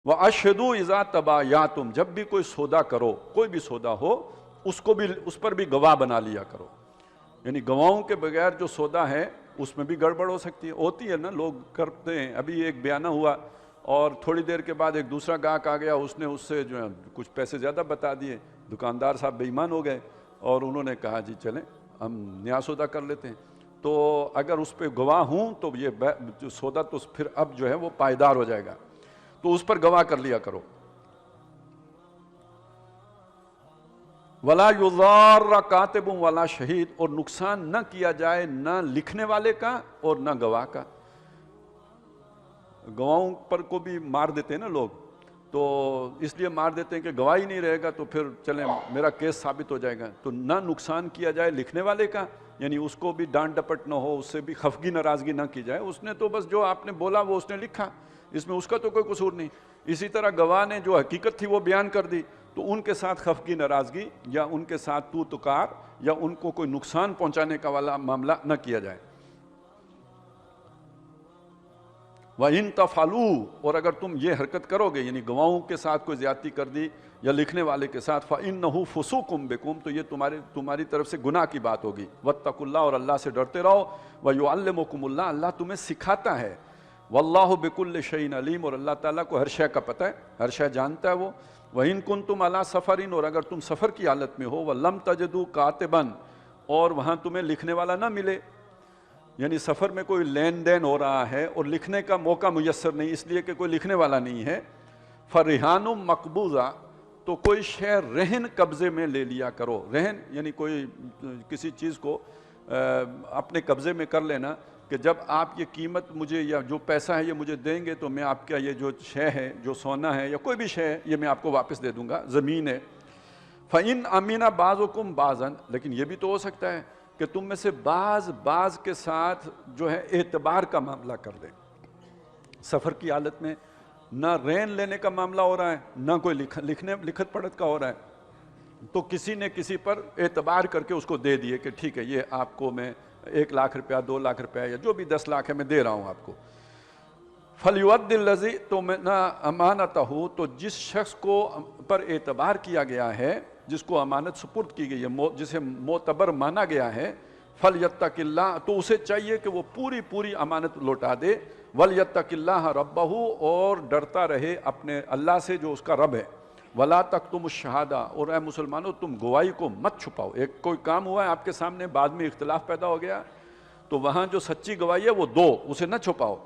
وَأَشْهِدُوا إِذَا تَبَايَعْتُمْ، جب بھی کوئی سودا کرو، کوئی بھی سودا ہو، اس پر بھی گواہ بنا لیا کرو. یعنی گواہوں کے بغیر جو سودا ہے اس میں بھی گڑبڑ ہو سکتی ہے، ہوتی ہے نا، لوگ کرتے ہیں. ابھی ایک بیانہ ہوا اور تھوڑی دیر کے بعد ایک دوسرا گاہک آ گیا، اس نے اس سے جو ہے کچھ پیسے زیادہ بتا دیے. دکاندار صاحب بے ایمان ہو گئے اور انہوں نے کہا جی چلیں ہم نیا سودا کر لیتے ہیں. تو اگر اس پہ گواہ ہوں تو یہ جو سودا تو پھر اب جو ہے وہ پائیدار ہو جائے گا، تو اس پر گواہ کر لیا کرو. وَلَا يُضَارَّ كَاتِبٌ وَلَا شَهِيدٌ، اور نقصان نہ کیا جائے نہ لکھنے والے کا اور نہ گواہ کا. گواہوں پر کو بھی مار دیتے ہیں نا لوگ، تو اس لیے مار دیتے ہیں کہ گواہ ہی نہیں رہے گا تو پھر چلیں میرا کیس ثابت ہو جائے گا. تو نہ نقصان کیا جائے لکھنے والے کا، یعنی اس کو بھی ڈانٹ ڈپٹ نہ ہو، اس سے بھی خفگی ناراضگی نہ کی جائے. اس نے تو بس جو آپ نے بولا وہ اس نے لکھا، اس میں اس کا تو کوئی قصور نہیں. اسی طرح گواہ نے جو حقیقت تھی وہ بیان کر دی، تو ان کے ساتھ خفگی ناراضگی یا ان کے ساتھ تو تکار یا ان کو کوئی نقصان پہنچانے کا والا معاملہ نہ کیا جائے. وَإِن تَفْعَلُوا، اور اگر تم یہ حرکت کرو گے، یعنی گواہوں کے ساتھ کوئی زیادتی کر دی یا لکھنے والے کے ساتھ، فَإِنَّهُ فُسُوقٌ بِكُمْ، تو یہ تمہاری طرف سے گناہ کی بات ہوگی. وَاتَّقُوا اللَّهَ، اور اللہ سے ڈرتے رہو. وَيُعَلِّمُكُمُ اللَّهُ، اللہ تمہیں سکھاتا ہے. وَاللَّهُ بِكُلِّ شَيْءٍ عَلِيمٌ، اور اللہ تعالیٰ کو ہر شے کا پتہ ہے، ہر شے جانتا ہے وہ. وَإِن كُنتُمْ عَلَىٰ سَفَرٍ، اور اگر تم سفر کی حالت میں ہو، وَلَمْ تَجِدُوا كَاتِبًا، اور وہاں تمہیں لکھنے والا نہ ملے، یعنی سفر میں کوئی لین دین ہو رہا ہے اور لکھنے کا موقع میسر نہیں اس لیے کہ کوئی لکھنے والا نہیں ہے، فَرِحَانٌ مَقْبُوضَةٌ، تو کوئی شے رہن قبضے میں لے لیا کرو. رہن یعنی کوئی کسی چیز کو اپنے قبضے میں کر لینا کہ جب آپ یہ قیمت مجھے یا جو پیسہ ہے یہ مجھے دیں گے تو میں آپ کا یہ جو شے ہے، جو سونا ہے یا کوئی بھی شے ہے، یہ میں آپ کو واپس دے دوں گا. زمین ہے. فَإِنْ أَمِنَ بَعْضُكُمْ بَعْضًا، لیکن یہ بھی تو ہو سکتا ہے کہ تم میں سے بعض کے ساتھ جو ہے اعتبار کا معاملہ کر دیں. سفر کی حالت میں نہ رین لینے کا معاملہ ہو رہا ہے، نہ کوئی لکھت پڑھت کا ہو رہا ہے، تو کسی نے کسی پر اعتبار کر کے اس کو دے دیے کہ ٹھیک ہے یہ آپ کو میں 1 لاکھ روپیہ 2 لاکھ روپیہ یا جو بھی 10 لاکھ ہے میں دے رہا ہوں آپ کو. فَلْيُؤَدِّ الَّذِي اؤْتُمِنَ أَمَانَتَهُ، تو جس شخص کو پر اعتبار کیا گیا ہے، جس کو امانت سپرد کی گئی ہے، جسے معتبر مانا گیا ہے، فَلْيَتَّقِ اللَّهَ، تو اسے چاہیے کہ وہ پوری امانت لوٹا دے. وَلْيَتَّقِ اللَّهَ رَبَّهُ، اور ڈرتا رہے اپنے اللہ سے جو اس کا رب ہے. وَلَا تَكْتُمُوا الشَّهَادَةَ، اور اے مسلمانوں تم گواہی کو مت چھپاؤ. ایک کوئی کام ہوا ہے آپ کے سامنے، بعد میں اختلاف پیدا ہو گیا، تو وہاں جو سچی گواہی ہے وہ دو، اسے نہ چھپاؤ.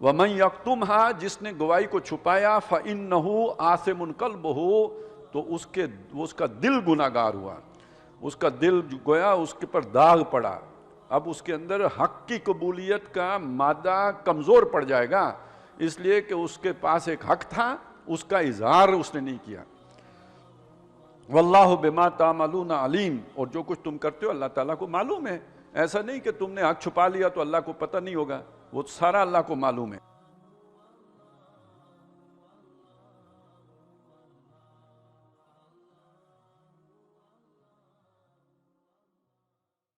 وَمَنْ يَكْتُمْهَا، جس نے گواہی کو چھپایا، فَإِنَّهُ آثِمٌ قَلْبُهُ، تو اس کا دل گناہگار ہوا، اس کا دل گویا اس کے پر داغ پڑا. اب اس کے اندر حق کی قبولیت کا مادہ کمزور پڑ جائے گا، اس لیے کہ اس کے پاس ایک حق تھا، اس کا اظہار اس نے نہیں کیا. وَاللَّهُ بِمَا تَعْمَلُونَ عَلِيمٌ، اور جو کچھ تم کرتے ہو اللہ تعالیٰ کو معلوم ہے. ایسا نہیں کہ تم نے حق چھپا لیا تو اللہ کو پتہ نہیں ہوگا، وہ سارا اللہ کو معلوم ہے.